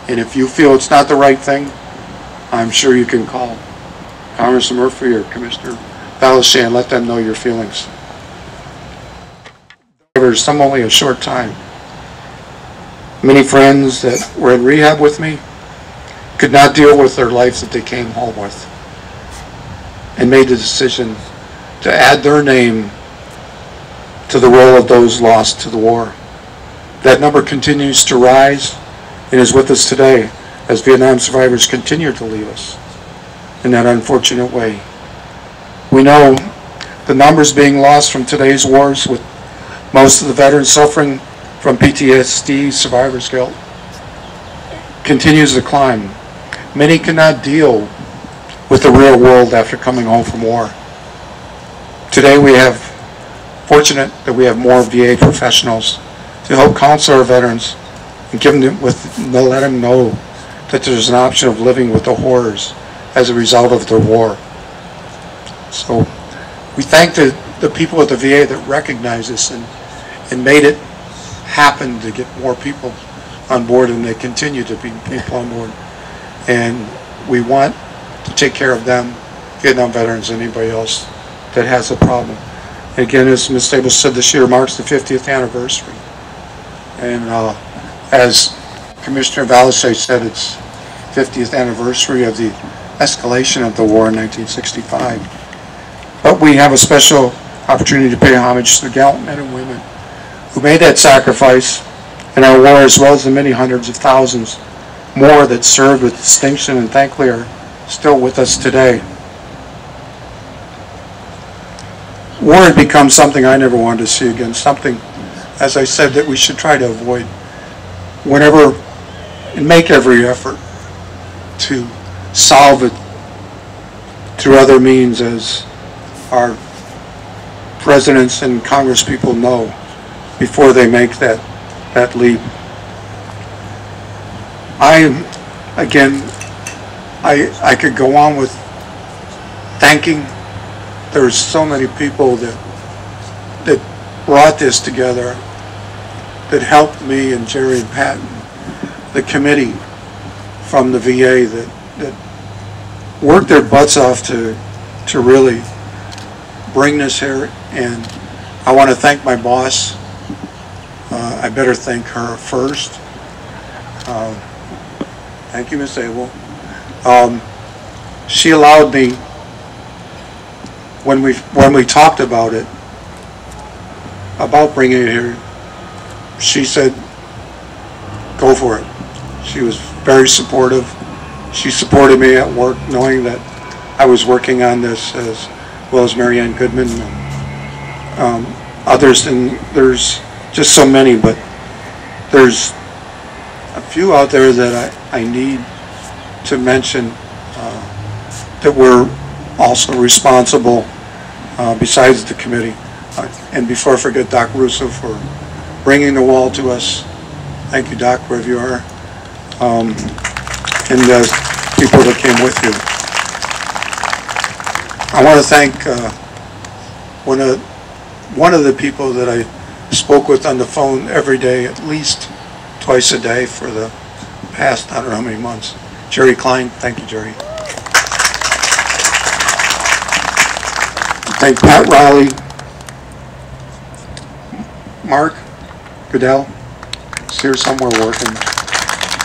And if you feel it's not the right thing, I'm sure you can call Congressman Murphy or Commissioner Valichet and let them know your feelings. For some only a short time. Many friends that were in rehab with me could not deal with their lives that they came home with and made the decision to add their name to the roll of those lost to the war. That number continues to rise and is with us today as Vietnam survivors continue to leave us in that unfortunate way. We know the numbers being lost from today's wars, with most of the veterans suffering from PTSD, survivor's guilt, continues to climb. Many cannot deal with the real world after coming home from war. Today fortunate that we have more VA professionals to help counsel our veterans and let them know that there's an option of living with the horrors as a result of the war. So we thank the people at the VA that recognize this and made it happen to get more people on board, and they continue to be people on board. And we want to take care of them, Vietnam veterans, and anybody else that has a problem. And again, as Ms. Staples said, this year marks the 50th anniversary. And as Commissioner Valichet said, it's 50th anniversary of the escalation of the war in 1965. But we have a special opportunity to pay homage to the gallant men and women who made that sacrifice in our war, as well as the many hundreds of thousands more that served with distinction and thankfully are still with us today. War had become something I never wanted to see again, something, as I said, that we should try to avoid whenever and make every effort to solve it through other means, as our presidents and congresspeople know before they make that leap. I could go on with thanking. There's so many people that brought this together, that helped me and Jerry and Pat, the committee from the VA that worked their butts off to really bring this here. And I want to thank my boss. I better thank her first. Thank you, Ms. Abel. She allowed me, when we talked about it, about bringing it here, she said, go for it. She was very supportive. She supported me at work, knowing that I was working on this, as well as Mary Ann Goodman and others, and there's just so many, but there's a few out there that I need to mention that we're also responsible besides the committee. And before I forget, Doc Russo for bringing the wall to us. Thank you, Doc, wherever you are. And the people that came with you. I want to thank one of the people that I spoke with on the phone every day, at least twice a day for the past, I don't know how many months. Jerry Klein. Thank you, Jerry. Thank Pat Riley, Mark Goodell is here somewhere working,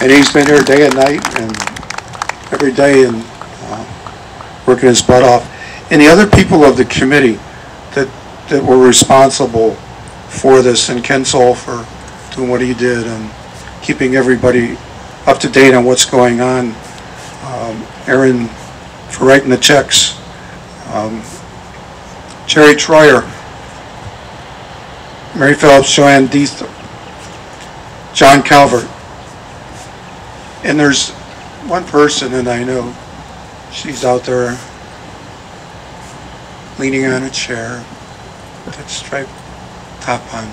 and he's been here day and night and every day and working his butt off. And the other people of the committee that were responsible for this, and Ken Soul for doing what he did and keeping everybody up to date on what's going on. Aaron for writing the checks. Jerry Troyer, Mary Phillips, Joanne Deether, John Calvert. And there's one person, and I know she's out there leaning on a chair, that striped top on,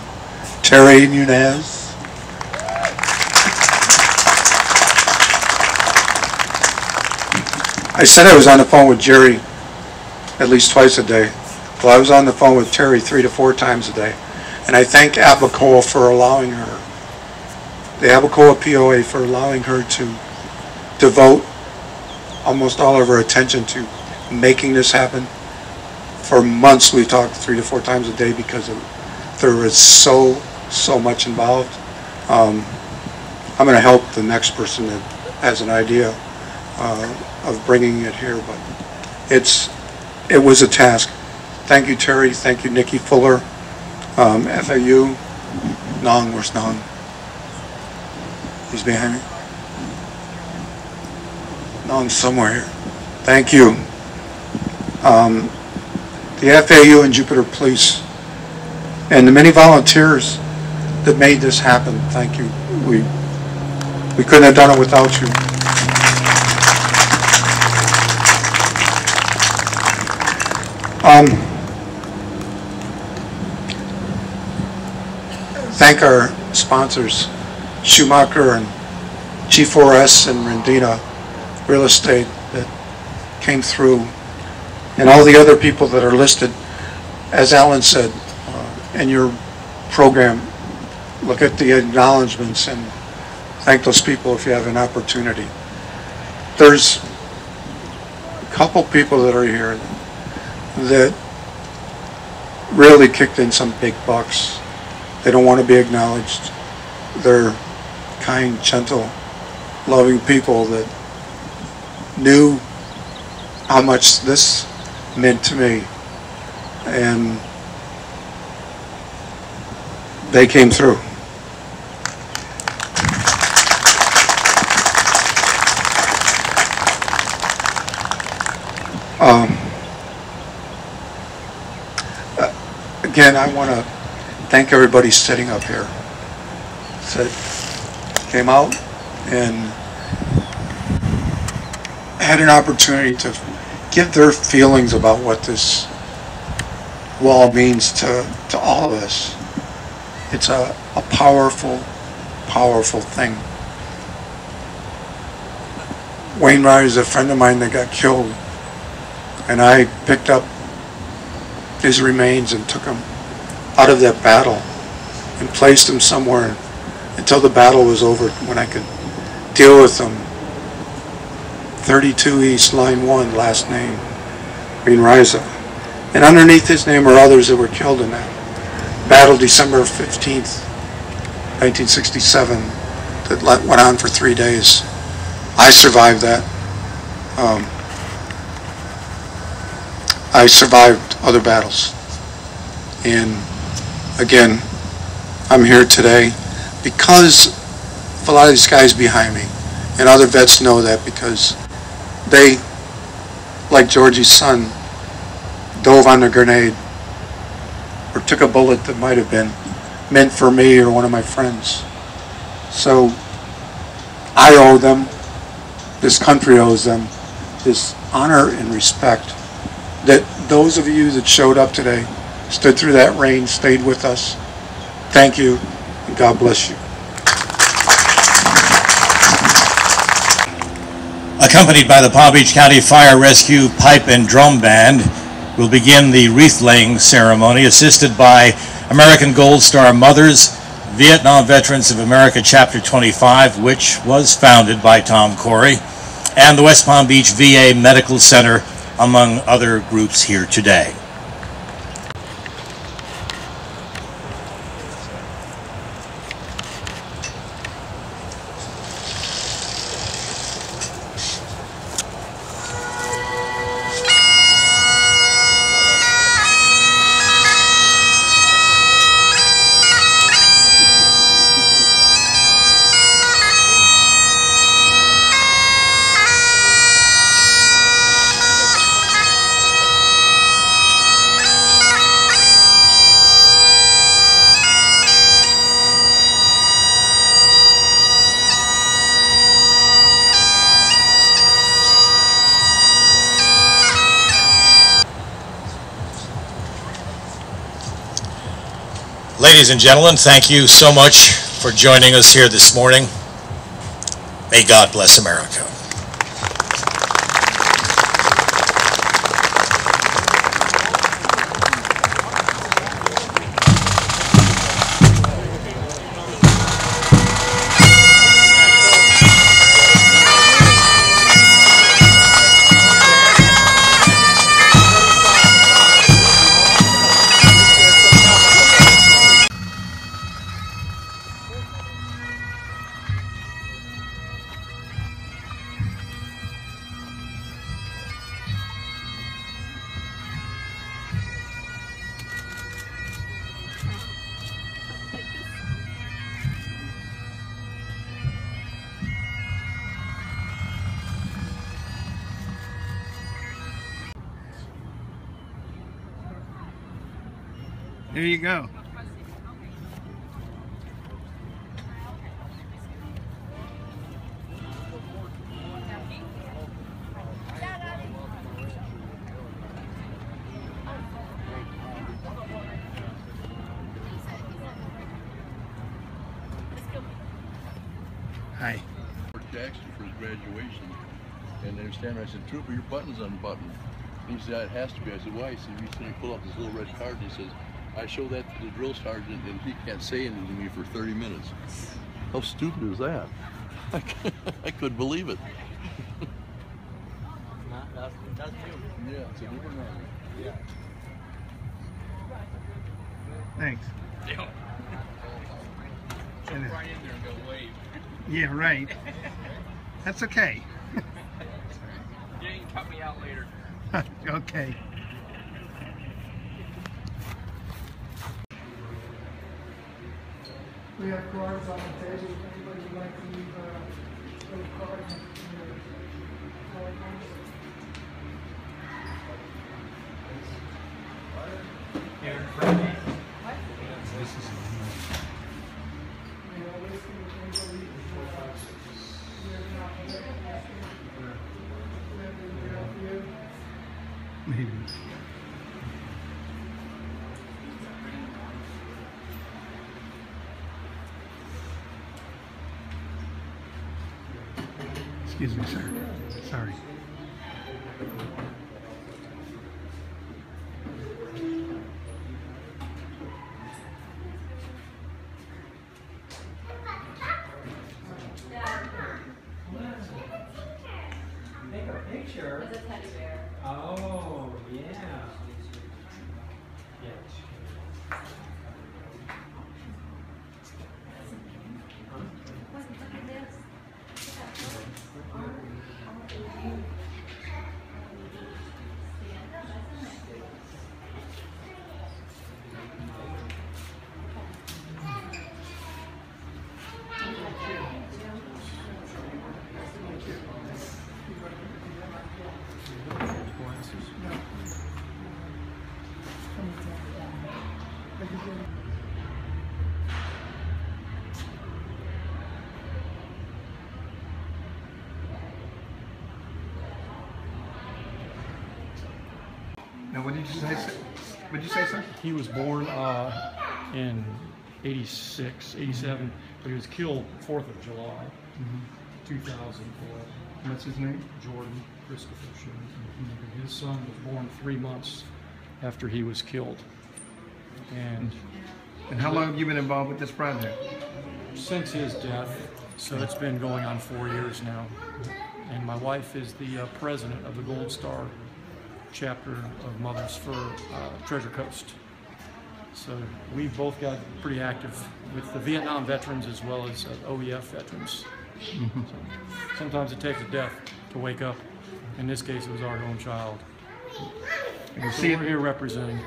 Terry Nunez. I said I was on the phone with Jerry at least twice a day. Well, I was on the phone with Terry 3 to 4 times a day. And I thank Abacoa for allowing her, the Abacoa POA for allowing her to devote almost all of her attention to making this happen. For months we talked 3 to 4 times a day because there was so much involved. I'm going to help the next person that has an idea of bringing it here, but it was a task. Thank you, Terry. Thank you, Nikki Fuller, FAU. Nong, where's Nong? He's behind me. Nong's somewhere here. Thank you. The FAU and Jupiter Police and the many volunteers that made this happen. Thank you. We couldn't have done it without you. Thank our sponsors, Schumacher and G4S and Rendina Real Estate that came through, and all the other people that are listed. As Alan said, in your program, look at the acknowledgments and thank those people if you have an opportunity. There's a couple people that are here that really kicked in some big bucks. They don't want to be acknowledged. They're kind, gentle, loving people that knew how much this meant to me, and they came through. Again, I want to thank everybody sitting up here that came out and had an opportunity to give their feelings about what this wall means to all of us. It's a powerful, powerful thing. Wayne Ryer is a friend of mine that got killed, and I picked up his remains and took him out of that battle and placed him somewhere until the battle was over, when I could deal with him. 32 East, Line 1, last name, Wayne Ryer. And underneath his name are others that were killed in that battle, December 15th, 1967, that went on for 3 days. I survived that. I survived other battles. And again, I'm here today because of a lot of these guys behind me. And other vets know that because they, like Georgie's son, dove on a grenade or took a bullet that might have been meant for me or one of my friends. So I owe them, this country owes them, this honor and respect that those of you that showed up today, stood through that rain, stayed with us. Thank you, and God bless you. Accompanied by the Palm Beach County Fire Rescue Pipe and Drum Band, will begin the wreath-laying ceremony, assisted by American Gold Star Mothers, Vietnam Veterans of America Chapter 25, which was founded by Tom Corey, and the West Palm Beach VA Medical Center, among other groups here today. Ladies and gentlemen, thank you so much for joining us here this morning. May God bless America. There you go. Hi. Jackson for his graduation, and they were standing there. I said, "Trooper, your button's unbuttoned." And he said, "It has to be." I said, "Why?" He said, "We said he pulled out this little red card," and he says, "I showed that to the drill sergeant, and he can't say anything to me for 30 minutes." How stupid is that? I couldn't believe it. That's you. Yeah, it's a different army. Yeah. Thanks. Jump right in there and go wave. Yeah, right. That's okay. You can cut me out later. Okay. We have cards on the table. If anybody would like to leave those cards in your card box. This is maybe. Excuse me, sir. Sorry. Make a picture. As a teddy bear. Oh, yeah. Now, what did you say? What did you say, sir? He was born in 86, 87, but he was killed 4th of July, 2004. What's his name? Jordan Christopher Sheen. His son was born 3 months after he was killed. And how long have you been involved with this project? Since his death, so it's been going on 4 years now. And my wife is the president of the Gold Star chapter of Mothers for Treasure Coast. So we've both got pretty active with the Vietnam veterans as well as OEF veterans. So sometimes it takes a death to wake up. In this case, it was our own child. So we're here representing.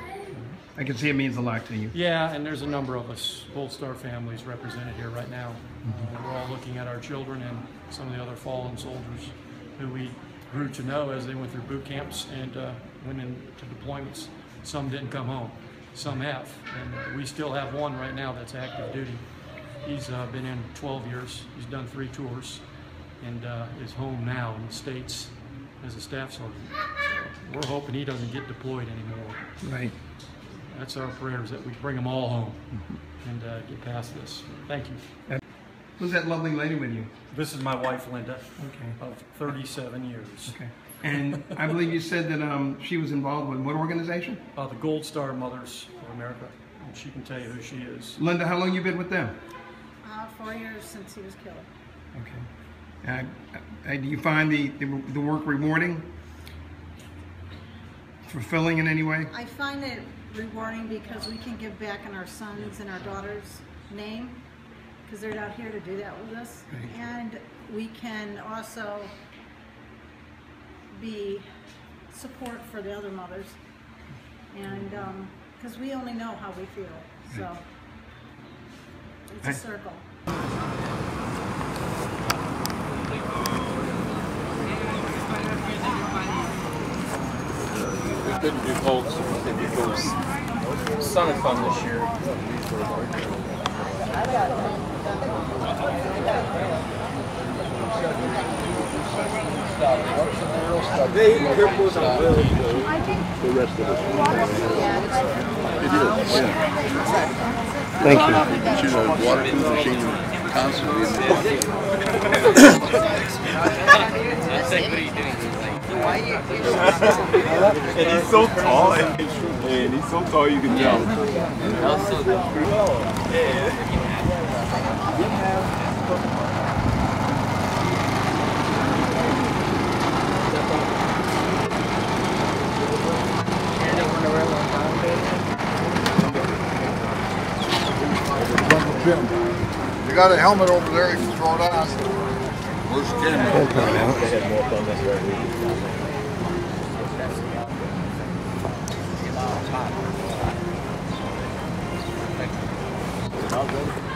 I can see it means a lot to you. Yeah, and there's a number of us Gold Star families represented here right now. And we're all looking at our children and some of the other fallen soldiers who we grew to know as they went through boot camps and went into deployments. Some didn't come home, some have. And we still have one right now that's active duty. He's been in 12 years, he's done 3 tours, and is home now in the States as a staff sergeant. So we're hoping he doesn't get deployed anymore. Right. That's our prayers, that we bring them all home and get past this. Thank you. Who's that lovely lady with you? This is my wife, Linda, Okay. of 37 years. Okay. And I believe you said that she was involved with what organization? The Gold Star Mothers of America. And she can tell you who she is. Linda, how long you been with them? 4 years since he was killed. Okay. Do you find the work rewarding? Fulfilling in any way? I find it rewarding because we can give back in our sons and our daughters' name, because they're out here to do that with us. Right. And we can also be support for the other mothers, and because we only know how we feel, so it's a circle. We couldn't do both because Son-a-thon this year. The rest of us. It is, yeah. Thank you. But you know, water cooler machine constantly. And he's so tall, and he's so tall you can tell. You got a helmet over there, you can throw it on. Where's Ken? Ken.